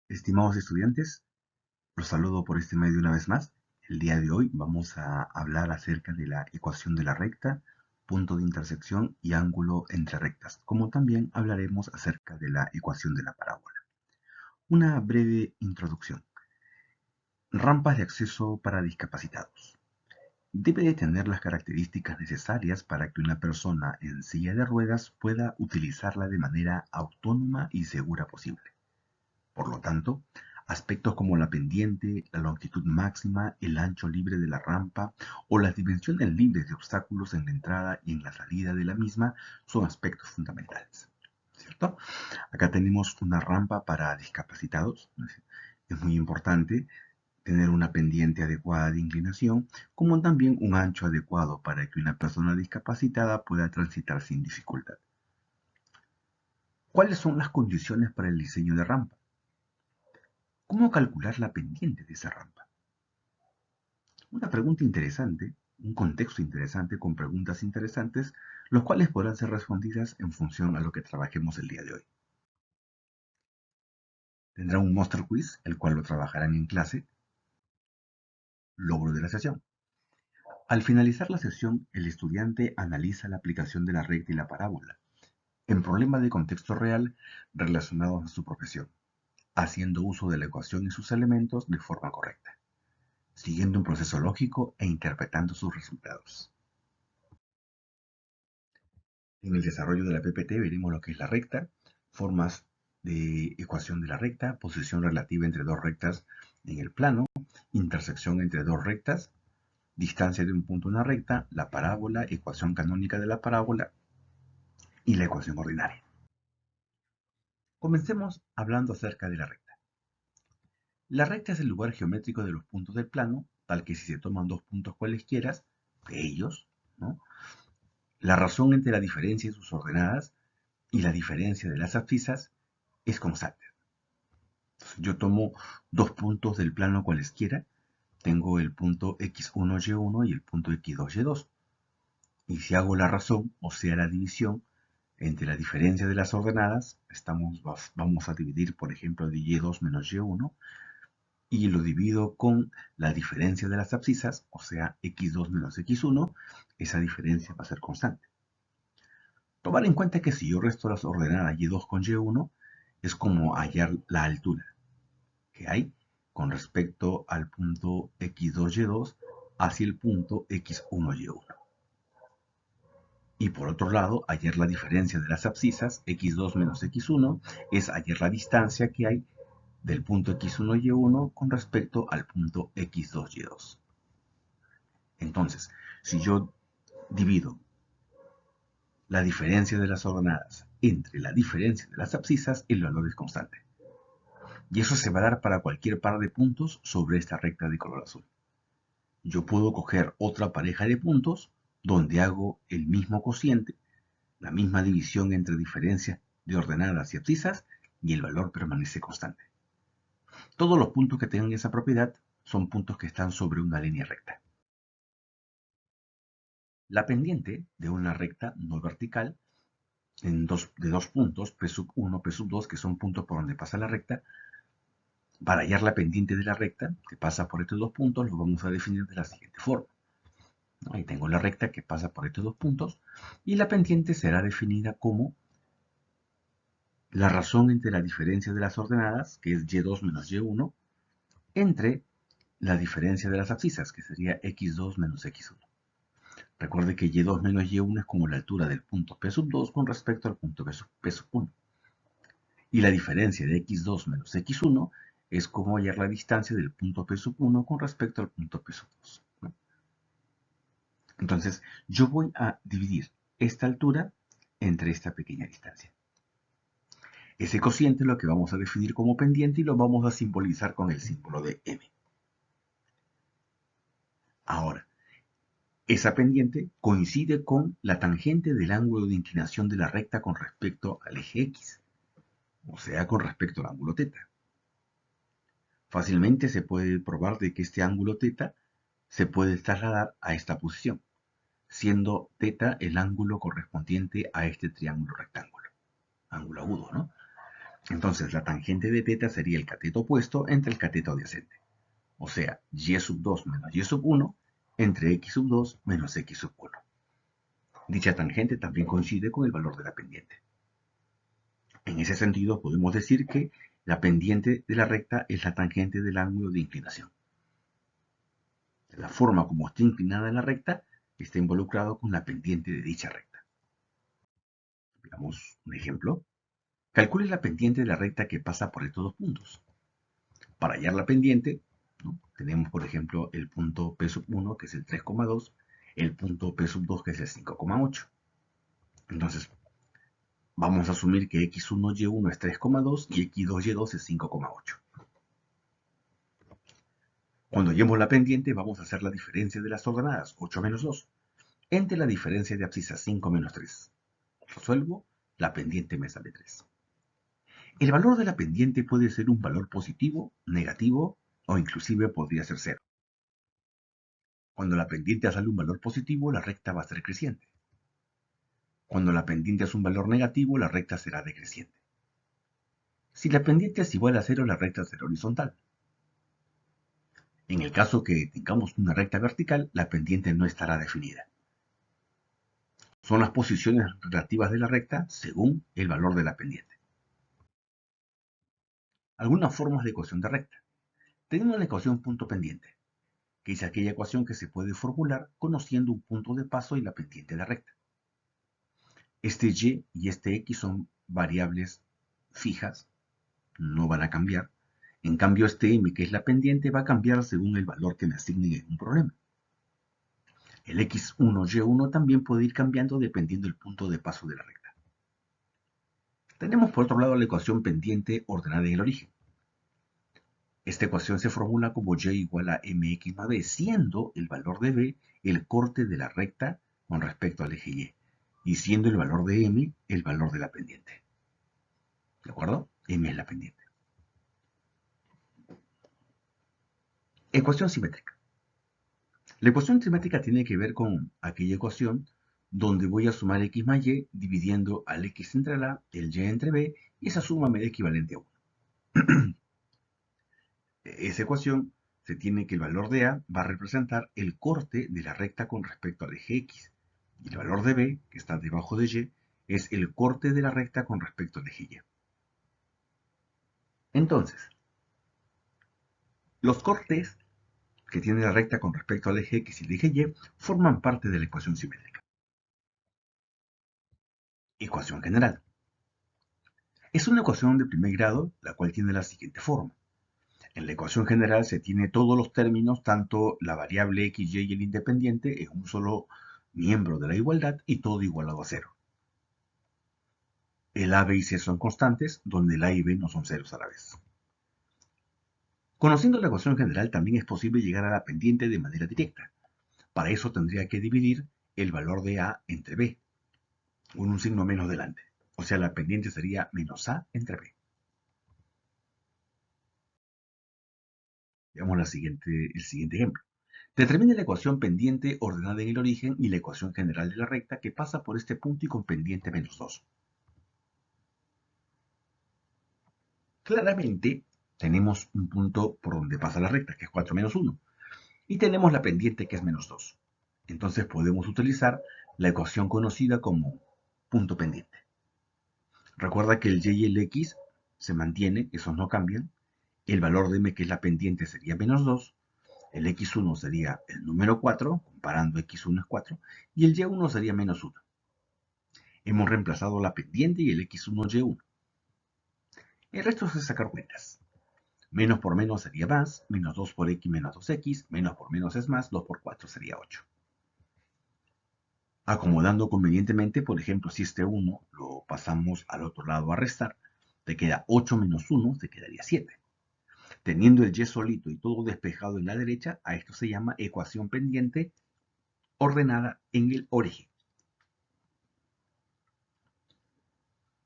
Estimados estudiantes, los saludo por este medio una vez más. El día de hoy vamos a hablar acerca de la ecuación de la recta, punto de intersección y ángulo entre rectas, como también hablaremos acerca de la ecuación de la parábola. Una breve introducción. Rampas de acceso para discapacitados. Debe de tener las características necesarias para que una persona en silla de ruedas pueda utilizarla de manera autónoma y segura posible. Por lo tanto, aspectos como la pendiente, la longitud máxima, el ancho libre de la rampa o las dimensiones libres de obstáculos en la entrada y en la salida de la misma son aspectos fundamentales, ¿cierto? Acá tenemos una rampa para discapacitados. Es muy importante tener una pendiente adecuada de inclinación, como también un ancho adecuado para que una persona discapacitada pueda transitar sin dificultad. ¿Cuáles son las condiciones para el diseño de rampa? ¿Cómo calcular la pendiente de esa rampa? Una pregunta interesante, un contexto interesante con preguntas interesantes, los cuales podrán ser respondidas en función a lo que trabajemos el día de hoy. Tendrá un Monster Quiz, el cual lo trabajarán en clase. Logro de la sesión. Al finalizar la sesión, el estudiante analiza la aplicación de la recta y la parábola en problemas de contexto real relacionados a su profesión, haciendo uso de la ecuación y sus elementos de forma correcta, siguiendo un proceso lógico e interpretando sus resultados. En el desarrollo de la PPT veremos lo que es la recta, formas de ecuación de la recta, posición relativa entre dos rectas en el plano, intersección entre dos rectas, distancia de un punto a una recta, la parábola, ecuación canónica de la parábola y la ecuación ordinaria. Comencemos hablando acerca de la recta. La recta es el lugar geométrico de los puntos del plano, tal que si se toman dos puntos cualesquiera de ellos, ¿no? La razón entre la diferencia de sus ordenadas y la diferencia de las abscisas es constante. Entonces, yo tomo dos puntos del plano cualesquiera, tengo el punto x1y1 y el punto x2y2. Y si hago la razón, o sea la división, entre la diferencia de las ordenadas, vamos a dividir, por ejemplo, de y2 menos y1, y lo divido con la diferencia de las abscisas, o sea, x2 menos x1, esa diferencia va a ser constante. Tomar en cuenta que si yo resto las ordenadas y2 con y1, es como hallar la altura que hay con respecto al punto x2y2 hacia el punto x1y1. Y por otro lado, hallar la diferencia de las abscisas, x2 menos x1, es hallar la distancia que hay del punto x1y1 con respecto al punto x2y2. Entonces, si yo divido la diferencia de las ordenadas entre la diferencia de las abscisas, el valor es constante. Y eso se va a dar para cualquier par de puntos sobre esta recta de color azul. Yo puedo coger otra pareja de puntos donde hago el mismo cociente, la misma división entre diferencias de ordenadas y abscisas, y el valor permanece constante. Todos los puntos que tengan esa propiedad son puntos que están sobre una línea recta. La pendiente de una recta no vertical de dos puntos, P sub 1, P sub 2, que son puntos por donde pasa la recta, para hallar la pendiente de la recta, que pasa por estos dos puntos, lo vamos a definir de la siguiente forma. Ahí tengo la recta que pasa por estos dos puntos, y la pendiente será definida como la razón entre la diferencia de las ordenadas, que es y2 menos y1, entre la diferencia de las abscisas, que sería x2 menos x1. Recuerde que y2 menos y1 es como la altura del punto P sub 2 con respecto al punto P sub 1. Y la diferencia de x2 menos x1 es como hallar la distancia del punto P sub 1 con respecto al punto P sub 2. ¿No? Entonces, yo voy a dividir esta altura entre esta pequeña distancia. Ese cociente es lo que vamos a definir como pendiente y lo vamos a simbolizar con el símbolo de m. Ahora, esa pendiente coincide con la tangente del ángulo de inclinación de la recta con respecto al eje x, o sea, con respecto al ángulo θ. Fácilmente se puede probar de que este ángulo θ se puede trasladar a esta posición, siendo θ el ángulo correspondiente a este triángulo rectángulo, ángulo agudo, ¿no? Entonces, la tangente de θ sería el cateto opuesto entre el cateto adyacente. O sea, y sub 2 menos y sub 1 entre x sub 2 menos x sub 1. Dicha tangente también coincide con el valor de la pendiente. En ese sentido, podemos decir que la pendiente de la recta es la tangente del ángulo de inclinación. La forma como está inclinada la recta está involucrado con la pendiente de dicha recta. Veamos un ejemplo. Calcule la pendiente de la recta que pasa por estos dos puntos. Para hallar la pendiente, ¿no? Tenemos, por ejemplo, el punto P sub 1, que es el 3,2, el punto P sub 2, que es el 5,8. Entonces, vamos a asumir que x1y1 es 3,2 y x2y2 es 5,8. Cuando hallemos la pendiente, vamos a hacer la diferencia de las ordenadas 8 menos 2 entre la diferencia de abscisas 5 menos 3. Resuelvo, la pendiente me sale 3. El valor de la pendiente puede ser un valor positivo, negativo o inclusive podría ser 0. Cuando la pendiente sale un valor positivo, la recta va a ser creciente. Cuando la pendiente es un valor negativo, la recta será decreciente. Si la pendiente es igual a 0, la recta será horizontal. En el caso que tengamos una recta vertical, la pendiente no estará definida. Son las posiciones relativas de la recta según el valor de la pendiente. Algunas formas de ecuación de recta. Tenemos la ecuación punto pendiente, que es aquella ecuación que se puede formular conociendo un punto de paso y la pendiente de recta. Este y este x son variables fijas, no van a cambiar. En cambio, este m, que es la pendiente, va a cambiar según el valor que me asignen en un problema. El x1, y1 también puede ir cambiando dependiendo del punto de paso de la recta. Tenemos por otro lado la ecuación pendiente ordenada en el origen. Esta ecuación se formula como y igual a mx más b, siendo el valor de b el corte de la recta con respecto al eje y siendo el valor de m el valor de la pendiente. ¿De acuerdo? M es la pendiente. Ecuación simétrica. La ecuación simétrica tiene que ver con aquella ecuación donde voy a sumar x más y dividiendo al x entre a, el y entre b, y esa suma me da equivalente a 1. Esa ecuación se tiene que el valor de a va a representar el corte de la recta con respecto al eje x, y el valor de b, que está debajo de y, es el corte de la recta con respecto al eje y. Entonces, los cortes que tiene la recta con respecto al eje x y el eje y forman parte de la ecuación simétrica. Ecuación general. Es una ecuación de primer grado, la cual tiene la siguiente forma. En la ecuación general se tiene todos los términos, tanto la variable x, y el independiente, en un solo miembro de la igualdad y todo igualado a 0. El a, b y c son constantes, donde el a y b no son ceros a la vez. Conociendo la ecuación general, también es posible llegar a la pendiente de manera directa. Para eso tendría que dividir el valor de a entre b, con un signo menos delante. O sea, la pendiente sería menos a entre b. Veamos el siguiente ejemplo. Determine la ecuación pendiente ordenada en el origen y la ecuación general de la recta que pasa por este punto y con pendiente menos 2. Claramente, tenemos un punto por donde pasa la recta, que es 4 menos 1, y tenemos la pendiente que es menos 2. Entonces podemos utilizar la ecuación conocida como punto pendiente. Recuerda que el y y el x se mantiene, esos no cambian. El valor de m, que es la pendiente, sería menos 2. El x1 sería el número 4, comparando x1 es 4, y el y1 sería menos 1. Hemos reemplazado la pendiente y el x1 y1. El resto es sacar cuentas. Menos por menos sería más, menos 2 por x menos 2x, menos por menos es más, 2 por 4 sería 8. Acomodando convenientemente, por ejemplo, si este 1 lo pasamos al otro lado a restar, te queda 8 menos 1, te quedaría 7. Teniendo el y solito y todo despejado en la derecha, a esto se llama ecuación pendiente ordenada en el origen.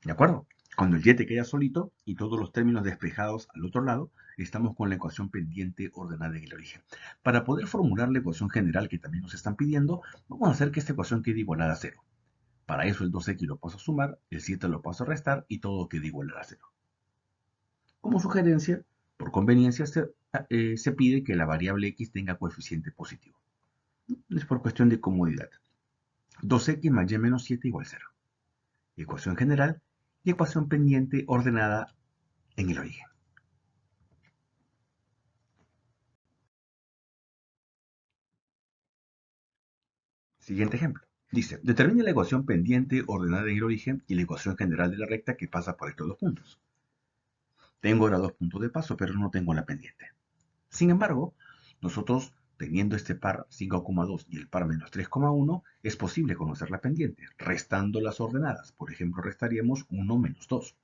¿De acuerdo? Cuando el y te queda solito y todos los términos despejados al otro lado, estamos con la ecuación pendiente ordenada en el origen. Para poder formular la ecuación general que también nos están pidiendo, vamos a hacer que esta ecuación quede igualada a 0. Para eso el 2x lo paso a sumar, el 7 lo paso a restar y todo queda igual a 0. Como sugerencia, por conveniencia, se pide que la variable x tenga coeficiente positivo. Es por cuestión de comodidad. 2x más y menos 7 igual 0. Ecuación general y ecuación pendiente ordenada en el origen. Siguiente ejemplo. Dice, determine la ecuación pendiente ordenada en el origen y la ecuación general de la recta que pasa por estos dos puntos. Tengo ahora dos puntos de paso, pero no tengo la pendiente. Sin embargo, nosotros, teniendo este par 5,2 y el par menos 3,1, es posible conocer la pendiente, restando las ordenadas. Por ejemplo, restaríamos 1 menos 2.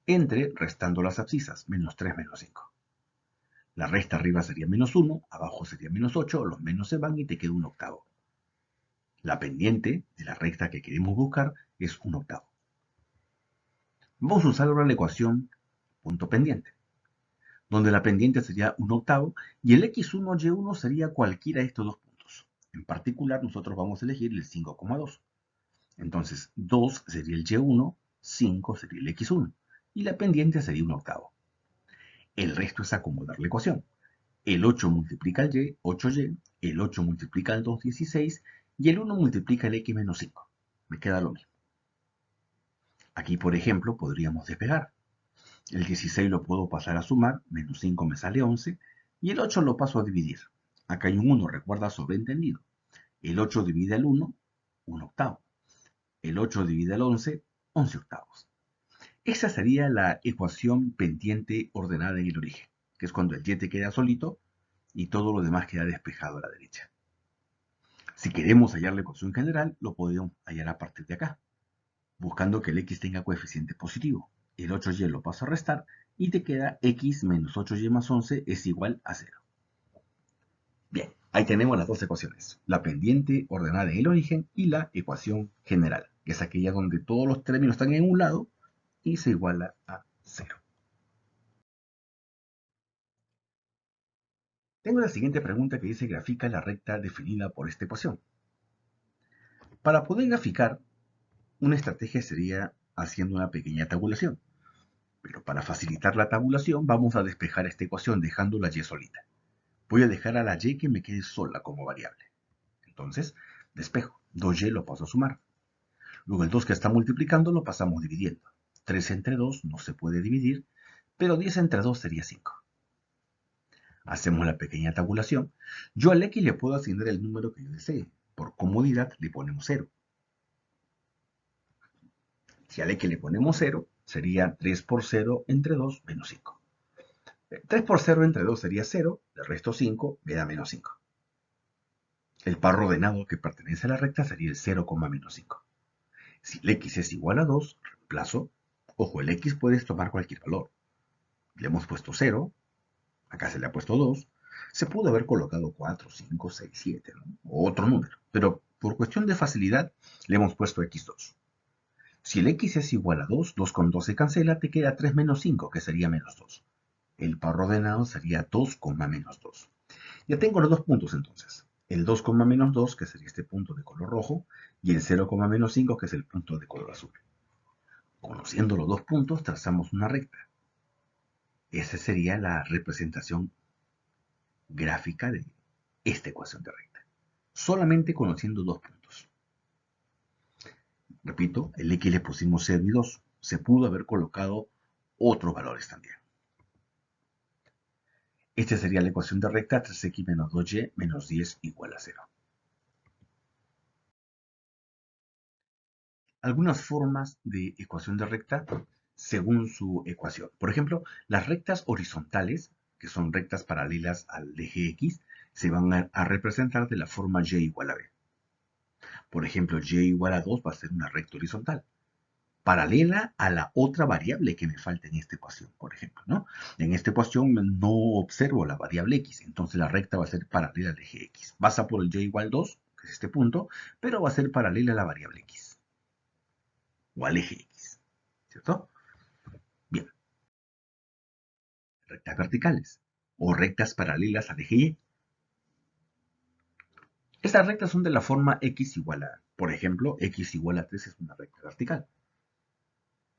Entre, restando las abscisas, menos 3 menos 5. La resta arriba sería menos 1, abajo sería menos 8, los menos se van y te queda un octavo. La pendiente de la recta que queremos buscar es un octavo. Vamos a usar ahora la ecuación punto pendiente, donde la pendiente sería un octavo y el x1, y1 sería cualquiera de estos dos puntos. En particular, nosotros vamos a elegir el 5,2. Entonces, 2 sería el y1, 5 sería el x1 y la pendiente sería un octavo. El resto es acomodar la ecuación. El 8 multiplica el y, 8y, el 8 multiplica el 2, 16, y el 1 multiplica el x menos 5. Me queda lo mismo. Aquí, por ejemplo, podríamos despegar. El 16 lo puedo pasar a sumar, menos 5 me sale 11, y el 8 lo paso a dividir. Acá hay un 1, recuerda, sobreentendido. El 8 divide al 1, 1 octavo. El 8 divide al 11, 11 octavos. Esa sería la ecuación pendiente ordenada en el origen, que es cuando el y te queda solito y todo lo demás queda despejado a la derecha. Si queremos hallar la ecuación general, lo podemos hallar a partir de acá, buscando que el x tenga coeficiente positivo. El 8y lo paso a restar y te queda x menos 8y más 11 es igual a 0. Bien, ahí tenemos las dos ecuaciones, la pendiente ordenada en el origen y la ecuación general, que es aquella donde todos los términos están en un lado y se iguala a 0. Tengo la siguiente pregunta que dice grafica la recta definida por esta ecuación. Para poder graficar, una estrategia sería haciendo una pequeña tabulación. Pero para facilitar la tabulación vamos a despejar esta ecuación dejando la y solita. Voy a dejar a la y que me quede sola como variable. Entonces, despejo. 2y lo paso a sumar. Luego el 2 que está multiplicando lo pasamos dividiendo. 3 entre 2 no se puede dividir, pero 10 entre 2 sería 5. Hacemos la pequeña tabulación. Yo al x le puedo asignar el número que yo desee. Por comodidad le ponemos 0. Si al x le ponemos 0, sería 3 por 0 entre 2 menos 5. 3 por 0 entre 2 sería 0, le resto 5, me da menos 5. El par ordenado que pertenece a la recta sería el 0, menos 5. Si el x es igual a 2, reemplazo. Ojo, el x puedes tomar cualquier valor. Le hemos puesto 0, acá se le ha puesto 2. Se pudo haber colocado 4, 5, 6, 7, ¿no? O otro número. Pero por cuestión de facilidad le hemos puesto x2. Si el x es igual a 2, 2 con 2 se cancela, te queda 3 menos 5, que sería menos 2. El par ordenado sería 2, menos 2. Ya tengo los dos puntos entonces. El 2, menos 2, que sería este punto de color rojo, y el 0, menos 5, que es el punto de color azul. Conociendo los dos puntos, trazamos una recta. Esa sería la representación gráfica de esta ecuación de recta. Solamente conociendo dos puntos. Repito, el x le pusimos 0 y 2. Se pudo haber colocado otros valores también. Esta sería la ecuación de recta 3x menos 2y menos 10 igual a 0. Algunas formas de ecuación de recta según su ecuación. Por ejemplo, las rectas horizontales, que son rectas paralelas al eje X, se van a representar de la forma y igual a b. Por ejemplo, y igual a 2 va a ser una recta horizontal, paralela a la otra variable que me falta en esta ecuación, por ejemplo, ¿no? En esta ecuación no observo la variable x, entonces la recta va a ser paralela al eje x. Pasa por el y igual 2, que es este punto, pero va a ser paralela a la variable x, o al eje x, ¿cierto? Bien, rectas verticales, o rectas paralelas al eje y. Estas rectas son de la forma x igual a, por ejemplo, x igual a 3 es una recta vertical.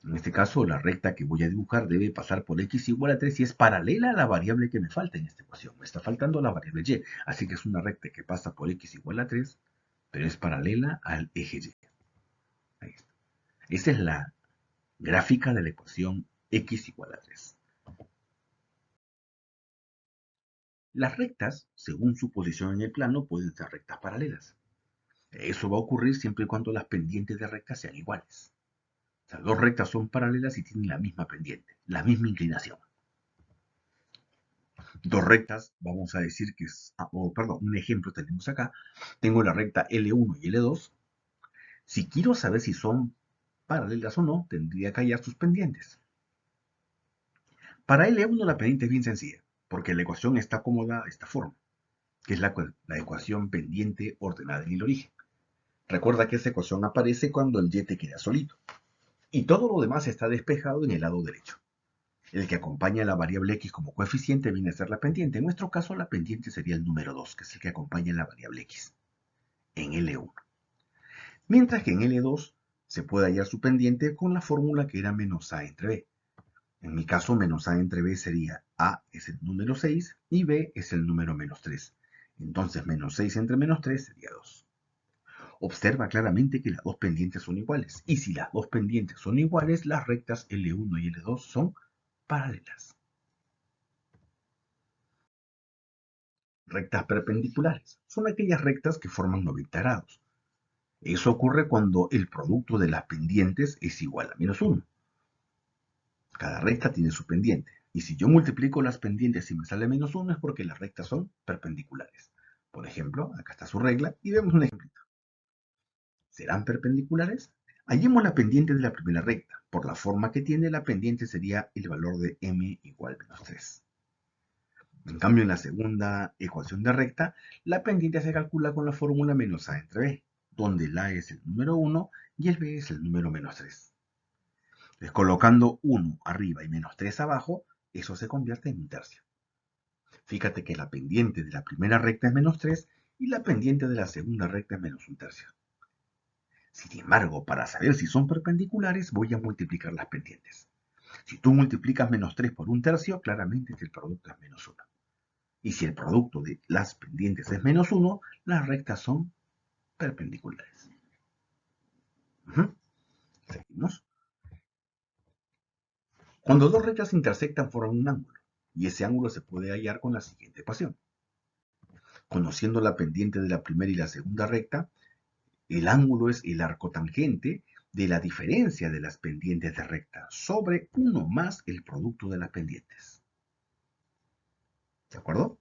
En este caso, la recta que voy a dibujar debe pasar por x igual a 3 y es paralela a la variable que me falta en esta ecuación. Me está faltando la variable y, así que es una recta que pasa por x igual a 3, pero es paralela al eje y. Ahí está. Esa es la gráfica de la ecuación x igual a 3. Las rectas, según su posición en el plano, pueden ser rectas paralelas. Eso va a ocurrir siempre y cuando las pendientes de rectas sean iguales. O sea, dos rectas son paralelas y tienen la misma pendiente, la misma inclinación. Dos rectas, vamos a decir que es, perdón, un ejemplo tenemos acá. Tengo la recta L1 y L2. Si quiero saber si son paralelas o no, tendría que hallar sus pendientes. Para L1 la pendiente es bien sencilla, porque la ecuación está acomodada de esta forma, que es la ecuación pendiente ordenada en el origen. Recuerda que esa ecuación aparece cuando el y te queda solito. Y todo lo demás está despejado en el lado derecho. El que acompaña a la variable x como coeficiente viene a ser la pendiente. En nuestro caso, la pendiente sería el número 2, que es el que acompaña a la variable x, en L1. Mientras que en L2 se puede hallar su pendiente con la fórmula que era menos a entre b. En mi caso, menos a entre b sería a es el número 6 y b es el número menos 3. Entonces, menos 6 entre menos 3 sería 2. Observa claramente que las dos pendientes son iguales. Y si las dos pendientes son iguales, las rectas L1 y L2 son paralelas. Rectas perpendiculares son aquellas rectas que forman 90 grados. Eso ocurre cuando el producto de las pendientes es igual a menos 1. Cada recta tiene su pendiente. Y si yo multiplico las pendientes y me sale menos 1 es porque las rectas son perpendiculares. Por ejemplo, acá está su regla y vemos un ejemplito. ¿Serán perpendiculares? Hallemos la pendiente de la primera recta. Por la forma que tiene, la pendiente sería el valor de m igual a menos 3. En cambio, en la segunda ecuación de recta, la pendiente se calcula con la fórmula menos a entre b, donde el a es el número 1 y el b es el número menos 3. Entonces, colocando 1 arriba y menos 3 abajo, eso se convierte en un tercio. Fíjate que la pendiente de la primera recta es menos 3 y la pendiente de la segunda recta es menos un tercio. Sin embargo, para saber si son perpendiculares, voy a multiplicar las pendientes. Si tú multiplicas menos 3 por un tercio, claramente el producto es menos 1. Y si el producto de las pendientes es menos 1, las rectas son perpendiculares. Seguimos. Cuando dos rectas intersectan forman un ángulo, y ese ángulo se puede hallar con la siguiente ecuación. Conociendo la pendiente de la primera y la segunda recta, el ángulo es el arco tangente de la diferencia de las pendientes de recta sobre 1 más el producto de las pendientes. ¿De acuerdo?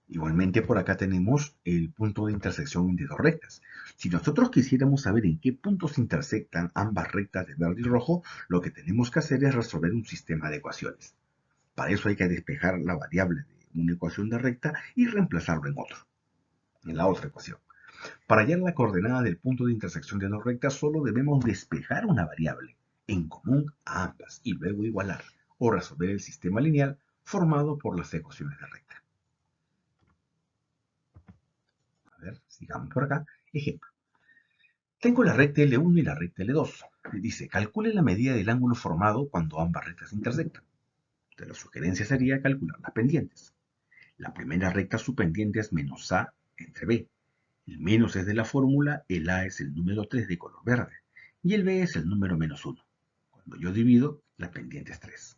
Igualmente por acá tenemos el punto de intersección entre dos rectas. Si nosotros quisiéramos saber en qué puntos intersectan ambas rectas de verde y rojo, lo que tenemos que hacer es resolver un sistema de ecuaciones. Para eso hay que despejar la variable de una ecuación de recta y reemplazarlo en la otra ecuación. Para hallar la coordenada del punto de intersección de dos rectas, solo debemos despejar una variable en común a ambas y luego igualar o resolver el sistema lineal formado por las ecuaciones de recta. A ver, sigamos por acá. Ejemplo. Tengo la recta L1 y la recta L2. Dice, calcule la medida del ángulo formado cuando ambas rectas intersectan. Entonces, la sugerencia sería calcular las pendientes. La primera recta, su pendiente es menos a entre b. El menos es de la fórmula, el a es el número 3 de color verde y el b es el número menos 1. Cuando yo divido, la pendiente es 3.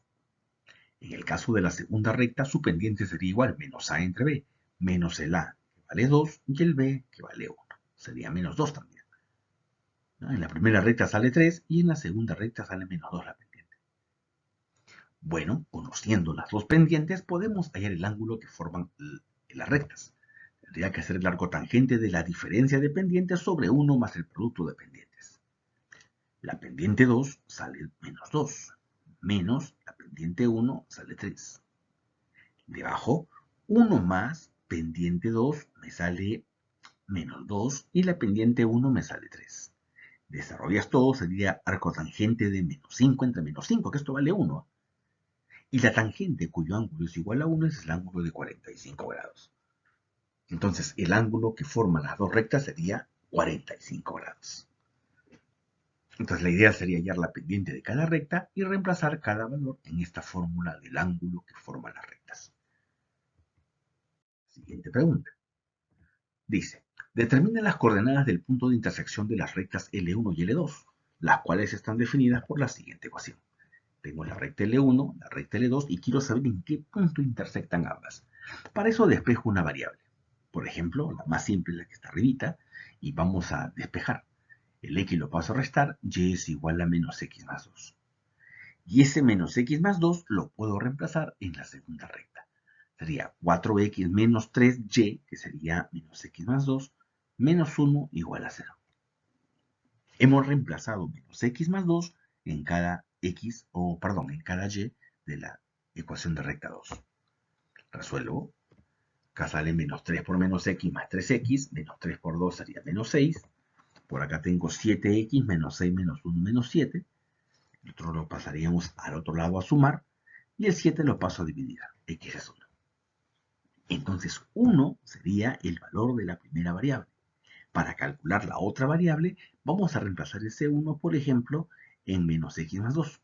En el caso de la segunda recta, su pendiente sería igual, menos a entre b, menos el a, que vale 2, y el b, que vale 1. Sería menos 2 también. En la primera recta sale 3 y en la segunda recta sale menos 2 la pendiente. Bueno, conociendo las dos pendientes, podemos hallar el ángulo que forman las rectas. Tendría que ser el arco tangente de la diferencia de pendientes sobre 1 más el producto de pendientes. La pendiente 2 sale menos 2, menos la pendiente 1 sale 3. Debajo, 1 más pendiente 2 me sale menos 2 y la pendiente 1 me sale 3. Desarrollas todo, sería arco tangente de menos 5 entre menos 5, que esto vale 1. Y la tangente cuyo ángulo es igual a 1 es el ángulo de 45 grados. Entonces, el ángulo que forman las dos rectas sería 45 grados. Entonces la idea sería hallar la pendiente de cada recta y reemplazar cada valor en esta fórmula del ángulo que forma las rectas. Siguiente pregunta. Dice, determina las coordenadas del punto de intersección de las rectas L1 y L2, las cuales están definidas por la siguiente ecuación. Tengo la recta L1, la recta L2 y quiero saber en qué punto intersectan ambas. Para eso despejo una variable. Por ejemplo, la más simple, la que está arribita, y vamos a despejar. El x lo paso a restar, y es igual a menos x más 2. Y ese menos x más 2 lo puedo reemplazar en la segunda recta. Sería 4x menos 3y, que sería menos x más 2, menos 1 igual a 0. Hemos reemplazado menos x más 2 en cada x, en cada y de la ecuación de recta 2. Resuelvo. Acá sale menos 3 por menos x más 3x, menos 3 por 2 sería menos 6. Por acá tengo 7x menos 6 menos 1 menos 7. El otro lo pasaríamos al otro lado a sumar. Y el 7 lo paso a dividir. X es 1. Entonces 1 sería el valor de la primera variable. Para calcular la otra variable, vamos a reemplazar ese 1, por ejemplo, en menos x más 2.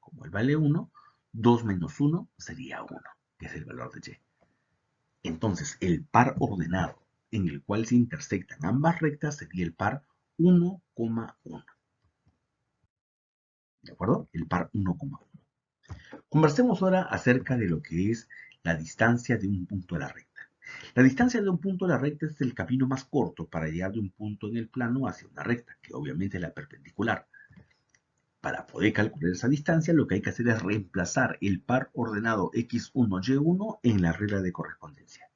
Como él vale 1, 2 menos 1 sería 1, que es el valor de y. Entonces, el par ordenado en el cual se intersectan ambas rectas sería el par 1,1. ¿De acuerdo? El par 1,1. Conversemos ahora acerca de lo que es la distancia de un punto a la recta. La distancia de un punto a la recta es el camino más corto para llegar de un punto en el plano hacia una recta, que obviamente es la perpendicular. Para poder calcular esa distancia, lo que hay que hacer es reemplazar el par ordenado x1, y1 en la regla de correspondencia.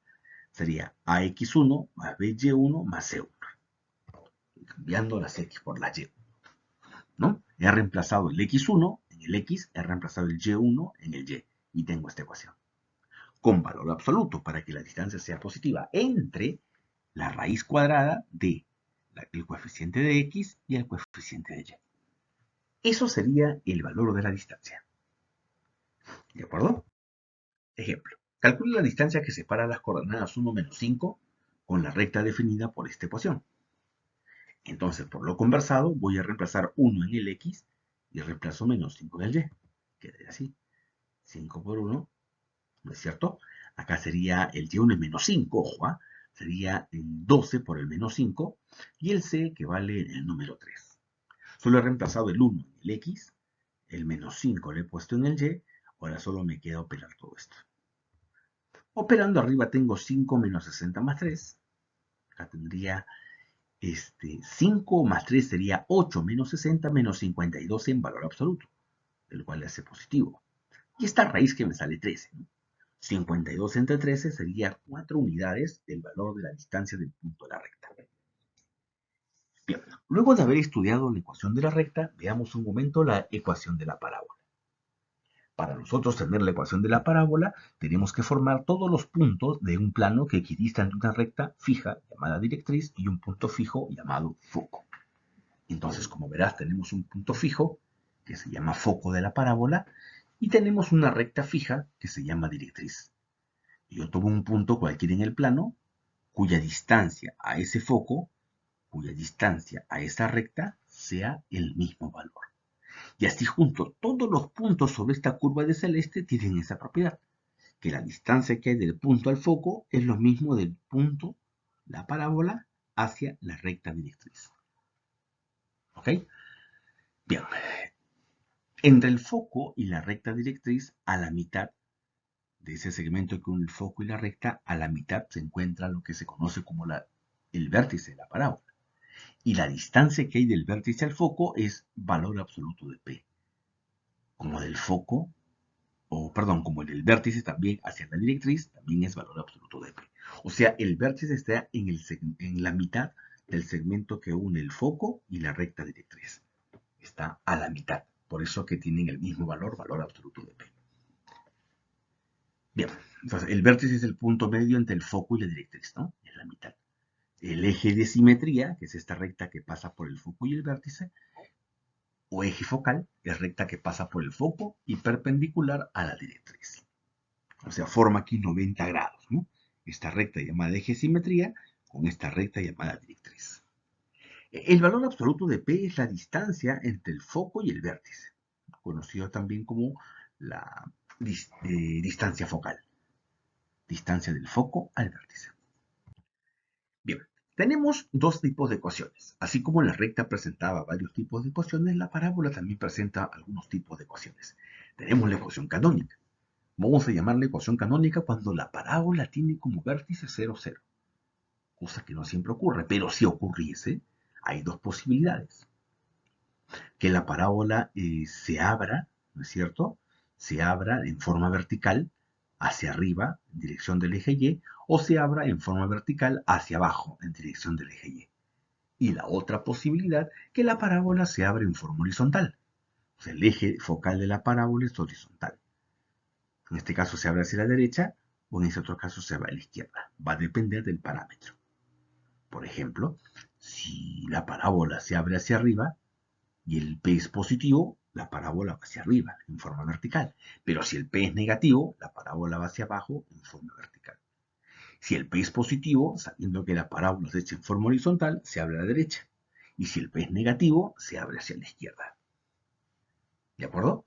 Sería ax1 más by1 más c1. Cambiando las x por la y. ¿No? He reemplazado el x1 en el x, he reemplazado el y1 en el y. Y tengo esta ecuación. Con valor absoluto para que la distancia sea positiva entre la raíz cuadrada de el coeficiente de x y el coeficiente de y. Eso sería el valor de la distancia. ¿De acuerdo? Ejemplo. Calcule la distancia que separa las coordenadas 1 menos 5 con la recta definida por esta ecuación. Entonces, por lo conversado, voy a reemplazar 1 en el x y reemplazo menos 5 en el y. Quedaría así. 5 por 1, ¿no es cierto? Acá sería el y1 es menos 5, ojo, sería el 12 por el menos 5 y el c que vale el número 3. Solo he reemplazado el 1 en el x, el menos 5 lo he puesto en el y, ahora solo me queda operar todo esto. Operando arriba tengo 5 menos 60 más 3, acá tendría 5 más 3 sería 8 menos 60 menos 52 en valor absoluto, el cual le hace positivo. Y esta raíz que me sale 13, ¿no? 52 entre 13 sería 4 unidades del valor de la distancia del punto de la recta. Bien, luego de haber estudiado la ecuación de la recta, veamos un momento la ecuación de la parábola. Para nosotros tener la ecuación de la parábola, tenemos que formar todos los puntos de un plano que equidistan de una recta fija llamada directriz y un punto fijo llamado foco. Entonces, como verás, tenemos un punto fijo que se llama foco de la parábola y tenemos una recta fija que se llama directriz. Yo tomo un punto cualquiera en el plano cuya distancia a ese foco, cuya distancia a esa recta sea el mismo valor. Y así juntos, todos los puntos sobre esta curva de celeste tienen esa propiedad, que la distancia que hay del punto al foco es lo mismo del punto, la parábola, hacia la recta directriz. ¿Ok? Bien. Entre el foco y la recta directriz, a la mitad de ese segmento con el foco y la recta, a la mitad se encuentra lo que se conoce como el vértice de la parábola. Y la distancia que hay del vértice al foco es valor absoluto de P. Como del foco, como el vértice también hacia la directriz, también es valor absoluto de P. O sea, el vértice está en la mitad del segmento que une el foco y la recta directriz. Está a la mitad. Por eso que tienen el mismo valor, valor absoluto de P. Bien, entonces el vértice es el punto medio entre el foco y la directriz, ¿no? Es la mitad. El eje de simetría, que es esta recta que pasa por el foco y el vértice, o eje focal, es recta que pasa por el foco y perpendicular a la directriz. O sea, forma aquí 90 grados, ¿no? Esta recta llamada eje de simetría con esta recta llamada directriz. El valor absoluto de P es la distancia entre el foco y el vértice, conocido también como la distancia focal, distancia del foco al vértice. Bien, tenemos dos tipos de ecuaciones. Así como la recta presentaba varios tipos de ecuaciones, la parábola también presenta algunos tipos de ecuaciones. Tenemos la ecuación canónica. Vamos a llamarla ecuación canónica cuando la parábola tiene como vértice 0, 0, cosa que no siempre ocurre, pero si ocurriese, hay dos posibilidades. Que la parábola se abra, ¿no es cierto? Se abra en forma vertical hacia arriba en dirección del eje Y o se abra en forma vertical hacia abajo en dirección del eje Y. Y la otra posibilidad, que la parábola se abre en forma horizontal. O sea, el eje focal de la parábola es horizontal. En este caso se abre hacia la derecha o en este otro caso se abre a la izquierda. Va a depender del parámetro. Por ejemplo, si la parábola se abre hacia arriba, y el P es positivo, la parábola va hacia arriba, en forma vertical. Pero si el P es negativo, la parábola va hacia abajo, en forma vertical. Si el P es positivo, sabiendo que la parábola se echa en forma horizontal, se abre a la derecha. Y si el P es negativo, se abre hacia la izquierda. ¿De acuerdo?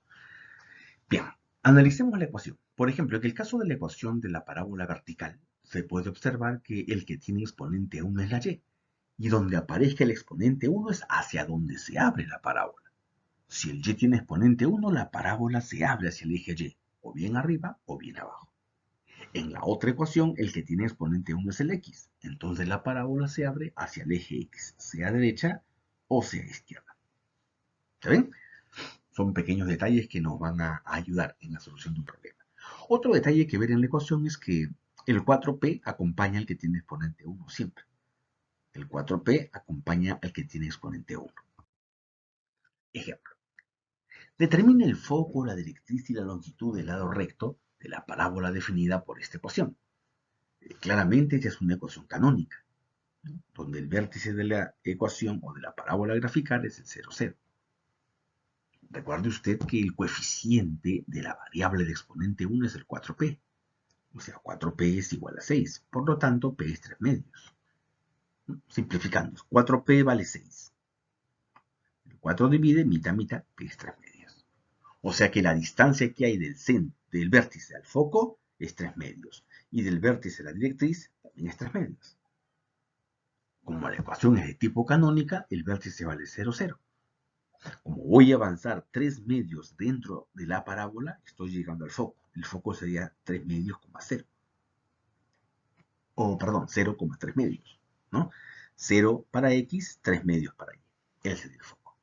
Bien, analicemos la ecuación. Por ejemplo, en el caso de la ecuación de la parábola vertical, se puede observar que el que tiene exponente 1 es la y, y donde aparezca el exponente 1 es hacia donde se abre la parábola. Si el y tiene exponente 1, la parábola se abre hacia el eje y, o bien arriba o bien abajo. En la otra ecuación, el que tiene exponente 1 es el x, entonces la parábola se abre hacia el eje x, sea derecha o sea izquierda. ¿Está bien? Son pequeños detalles que nos van a ayudar en la solución de un problema. Otro detalle que ver en la ecuación es que el 4p acompaña al que tiene exponente 1 siempre. El 4p acompaña al que tiene exponente 1. Ejemplo. Determine el foco, la directriz y la longitud del lado recto de la parábola definida por esta ecuación. Claramente esta es una ecuación canónica, ¿no? Donde el vértice de la ecuación o de la parábola grafical es el 0, 0. Recuerde usted que el coeficiente de la variable de exponente 1 es el 4p. O sea, 4p es igual a 6. Por lo tanto, p es 3 medios. Simplificando, 4p vale 6. El 4 divide mitad, mitad, p es 3 medios. O sea que la distancia que hay del vértice al foco es 3 medios. Y del vértice a la directriz también es 3 medios. Como la ecuación es de tipo canónica, el vértice vale 0, 0. Como voy a avanzar 3 medios dentro de la parábola, estoy llegando al foco. El foco sería 3 medios, 0. O, perdón, 0,3 medios, ¿no? 0 para X, 3 medios para Y. Ese es el foco.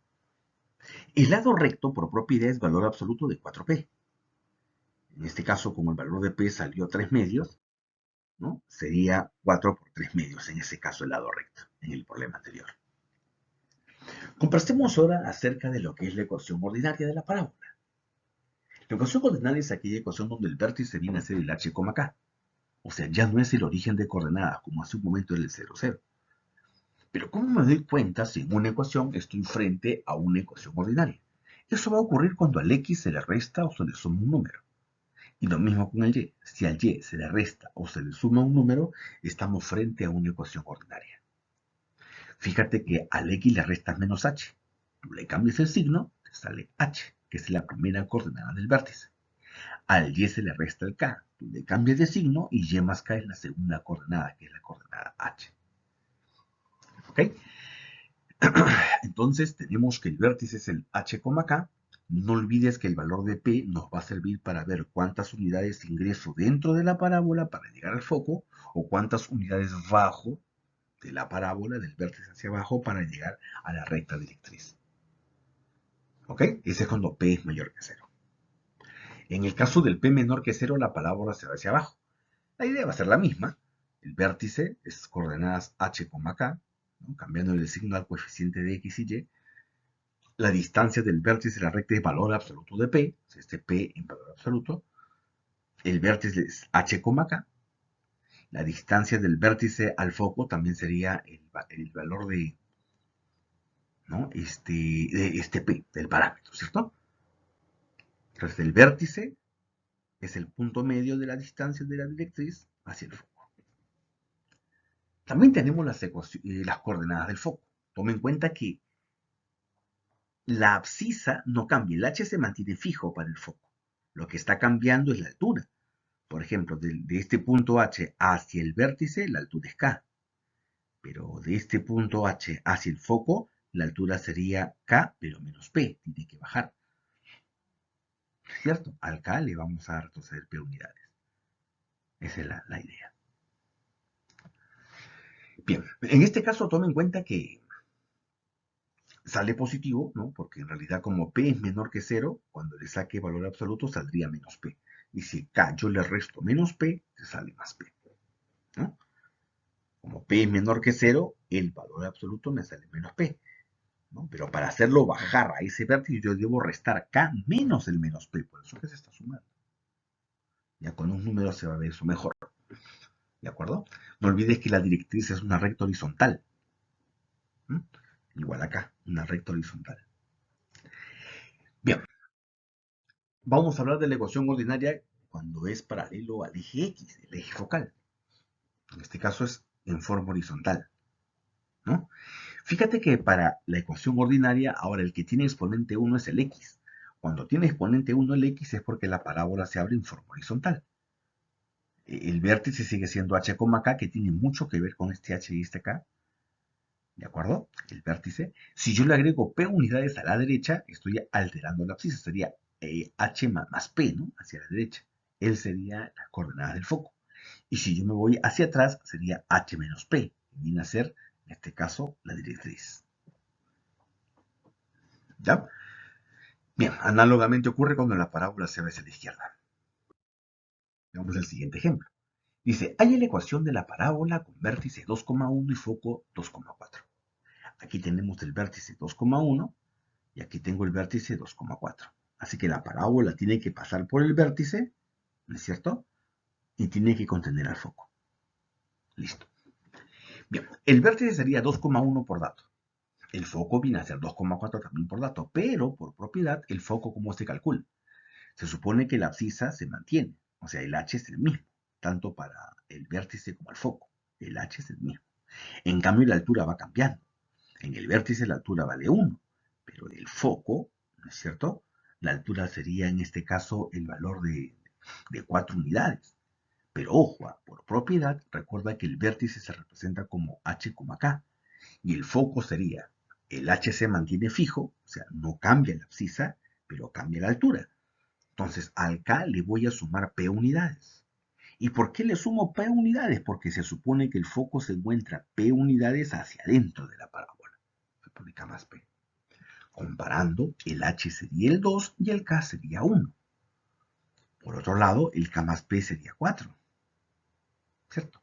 El lado recto, por propiedad, es valor absoluto de 4p. En este caso, como el valor de p salió 3 medios, ¿no? Sería 4 por 3 medios, en ese caso el lado recto, en el problema anterior. Conversemos ahora acerca de lo que es la ecuación ordinaria de la parábola. La ecuación ordinaria es aquella ecuación donde el vértice viene a ser el h, k. O sea, ya no es el origen de coordenadas, como hace un momento era el 0, 0. Pero ¿cómo me doy cuenta si en una ecuación estoy frente a una ecuación ordinaria? Eso va a ocurrir cuando al x se le resta o se le suma un número. Y lo mismo con el y. Si al y se le resta o se le suma un número, estamos frente a una ecuación ordinaria. Fíjate que al x le restas menos h. Tú le cambias el signo, te sale h, que es la primera coordenada del vértice. Al y se le resta el k. Tú le cambias de signo y y más k es la segunda coordenada, que es la coordenada h. ¿Ok? Entonces tenemos que el vértice es el h, k. No olvides que el valor de P nos va a servir para ver cuántas unidades ingreso dentro de la parábola para llegar al foco o cuántas unidades bajo de la parábola del vértice hacia abajo para llegar a la recta directriz. ¿Ok? Ese es cuando P es mayor que 0. En el caso del P menor que 0, la parábola se va hacia abajo. La idea va a ser la misma. El vértice es coordenadas h, k, ¿no? Cambiando el signo al coeficiente de x y y. La distancia del vértice de la recta es valor absoluto de P, este P en valor absoluto. El vértice es h, k. La distancia del vértice al foco también sería el valor de, ¿no? de este P, del parámetro, ¿cierto? Entonces el vértice es el punto medio de la distancia de la directriz hacia el foco. También tenemos las coordenadas del foco. Toma en cuenta que la abscisa no cambia, el h se mantiene fijo para el foco. Lo que está cambiando es la altura. Por ejemplo, de este punto H hacia el vértice, la altura es K. Pero de este punto H hacia el foco, la altura sería K, pero menos P. Tiene que bajar. ¿Cierto? Al K le vamos a retroceder P unidades. Esa es la idea. Bien, en este caso tome en cuenta que sale positivo, ¿no? Porque en realidad como P es menor que 0, cuando le saque valor absoluto saldría menos P. Y si K yo le resto menos P, se sale más P, ¿no? Como P es menor que 0, el valor absoluto me sale menos P, ¿no? Pero para hacerlo bajar a ese vértice yo debo restar K menos el menos P, por eso que se está sumando. Ya con un número se va a ver eso mejor, ¿de acuerdo? No olvides que la directriz es una recta horizontal, ¿m? Igual acá, una recta horizontal. Bien, vamos a hablar de la ecuación ordinaria cuando es paralelo al eje X, el eje focal. En este caso es en forma horizontal, ¿no? Fíjate que para la ecuación ordinaria, ahora el que tiene exponente 1 es el X. Cuando tiene exponente 1 el X es porque la parábola se abre en forma horizontal. El vértice sigue siendo h, k, que tiene mucho que ver con este h y este k, ¿de acuerdo? El vértice. Si yo le agrego p unidades a la derecha, estoy alterando la abscisa, sería h más p, ¿no? Hacia la derecha. Él sería las coordenadas del foco. Y si yo me voy hacia atrás, sería h menos p, que viene a ser, en este caso, la directriz. ¿Ya? Bien, análogamente ocurre cuando la parábola se ve hacia la izquierda. Veamos el siguiente ejemplo. Dice, hay la ecuación de la parábola con vértice 2,1 y foco 2,4. Aquí tenemos el vértice 2,1 y aquí tengo el vértice 2,4. Así que la parábola tiene que pasar por el vértice, ¿no es cierto? Y tiene que contener al foco. Listo. Bien, el vértice sería 2,1 por dato. El foco viene a ser 2,4 también por dato, pero por propiedad, el foco, ¿cómo se calcula? Se supone que la abscisa se mantiene, o sea, el h es el mismo, tanto para el vértice como el foco. El h es el mismo. En cambio, la altura va cambiando. En el vértice la altura vale 1, pero en el foco, ¿no es cierto? La altura sería en este caso el valor de 4 unidades. Pero ojo, por propiedad, recuerda que el vértice se representa como h, k, y el foco sería, el h se mantiene fijo, o sea, no cambia la abscisa, pero cambia la altura. Entonces, al K le voy a sumar P unidades. ¿Y por qué le sumo P unidades? Porque se supone que el foco se encuentra P unidades hacia adentro de la parábola. Se pone K más P. Comparando, el H sería el 2 y el K sería 1. Por otro lado, el K más P sería 4. ¿Cierto?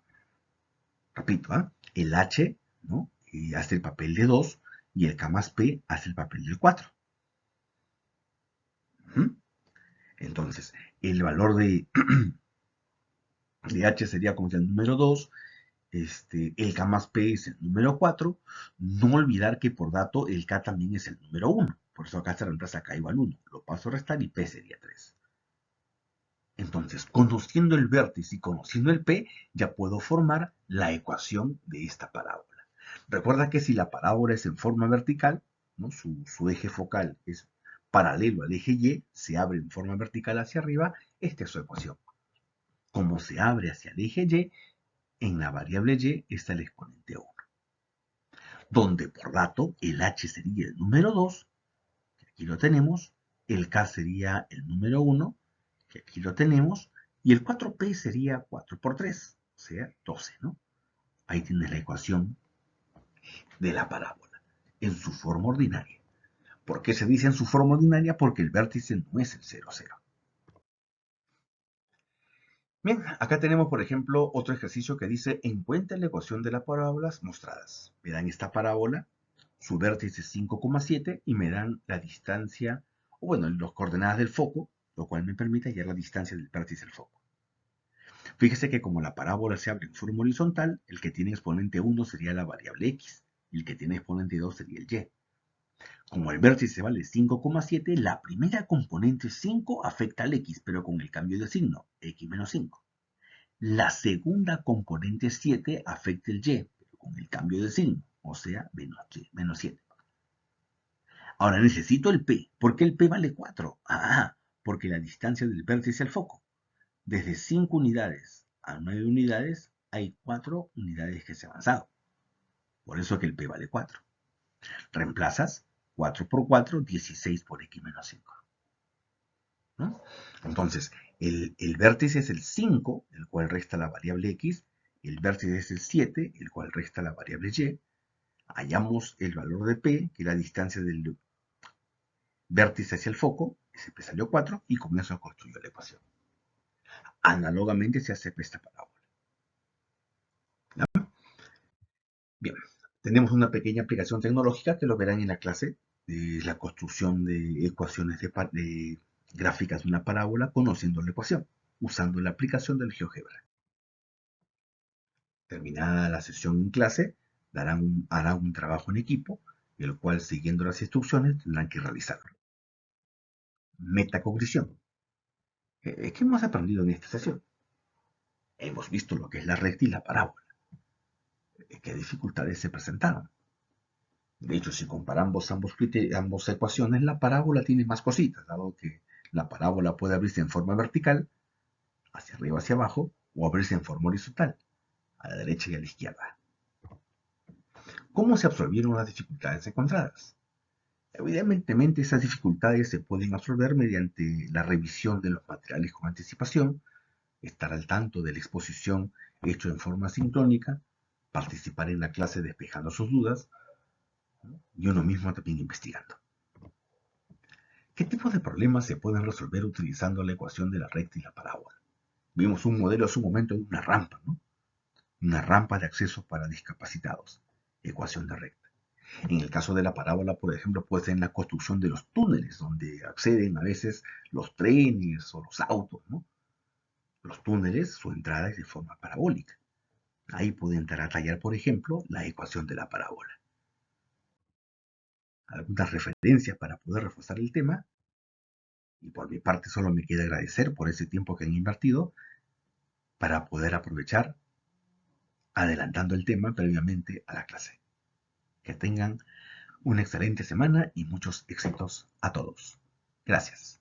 Repito, ¿eh? El H, ¿no? Hace el papel de 2 y el K más P hace el papel del 4. Entonces, el valor de H sería como el número 2, el K más P es el número 4. No olvidar que por dato el K también es el número 1. Por eso acá se reemplaza K igual 1. Lo paso a restar y P sería 3. Entonces, conociendo el vértice y conociendo el P, ya puedo formar la ecuación de esta parábola. Recuerda que si la parábola es en forma vertical, ¿no? su eje focal es paralelo al eje Y, se abre en forma vertical hacia arriba, esta es su ecuación. Como se abre hacia el eje Y, en la variable Y está el exponente 1, donde por dato el h sería el número 2, que aquí lo tenemos, el k sería el número 1, que aquí lo tenemos, y el 4p sería 4 por 3, o sea, 12, ¿no? Ahí tienes la ecuación de la parábola, en su forma ordinaria. ¿Por qué se dice en su forma ordinaria? Porque el vértice no es el 0, 0. Bien, acá tenemos, por ejemplo, otro ejercicio que dice, encuentra la ecuación de las parábolas mostradas. Me dan esta parábola, su vértice es 5,7 y me dan la distancia, o bueno, las coordenadas del foco, lo cual me permite hallar la distancia del vértice al foco. Fíjese que como la parábola se abre en forma horizontal, el que tiene exponente 1 sería la variable x, y el que tiene exponente 2 sería el y. Como el vértice vale 5,7, la primera componente 5 afecta al x, pero con el cambio de signo, x menos 5. La segunda componente 7 afecta el y, pero con el cambio de signo, o sea, menos 7. Ahora necesito el P. ¿Por qué el P vale 4? Ah, porque la distancia del vértice al foco. Desde 5 unidades a 9 unidades hay 4 unidades que se han avanzado. Por eso que el P vale 4. Reemplazas 4 por 4, 16 por x menos 5. ¿No? Entonces, el vértice es el 5, el cual resta la variable x. El vértice es el 7, el cual resta la variable y. Hallamos el valor de P, que es la distancia del vértice hacia el foco. Ese P salió 4 y con eso construyo la ecuación. Análogamente se hace esta parábola. ¿Ya? Bien, tenemos una pequeña aplicación tecnológica que lo verán en la clase. La construcción de ecuaciones de gráficas de una parábola conociendo la ecuación, usando la aplicación del GeoGebra. Terminada la sesión en clase, harán un trabajo en equipo, el cual siguiendo las instrucciones tendrán que realizarlo. Metacognición. ¿Qué hemos aprendido en esta sesión? Hemos visto lo que es la recta y la parábola. ¿Qué dificultades se presentaron? De hecho, si comparamos ambas ecuaciones, la parábola tiene más cositas, dado que la parábola puede abrirse en forma vertical, hacia arriba, hacia abajo, o abrirse en forma horizontal, a la derecha y a la izquierda. ¿Cómo se absorbieron las dificultades encontradas? Evidentemente, esas dificultades se pueden absorber mediante la revisión de los materiales con anticipación, estar al tanto de la exposición hecho en forma sincrónica, participar en la clase despejando sus dudas, ¿no? Y uno mismo también investigando. ¿Qué tipos de problemas se pueden resolver utilizando la ecuación de la recta y la parábola? Vimos un modelo hace un momento de una rampa, ¿no? Una rampa de acceso para discapacitados, ecuación de recta. En el caso de la parábola, por ejemplo, puede ser en la construcción de los túneles, donde acceden a veces los trenes o los autos, ¿no? Los túneles, su entrada es de forma parabólica. Ahí puede entrar a tallar, por ejemplo, la ecuación de la parábola. Algunas referencias para poder reforzar el tema, y por mi parte solo me queda agradecer por ese tiempo que han invertido para poder aprovechar adelantando el tema previamente a la clase. Que tengan una excelente semana y muchos éxitos a todos. Gracias.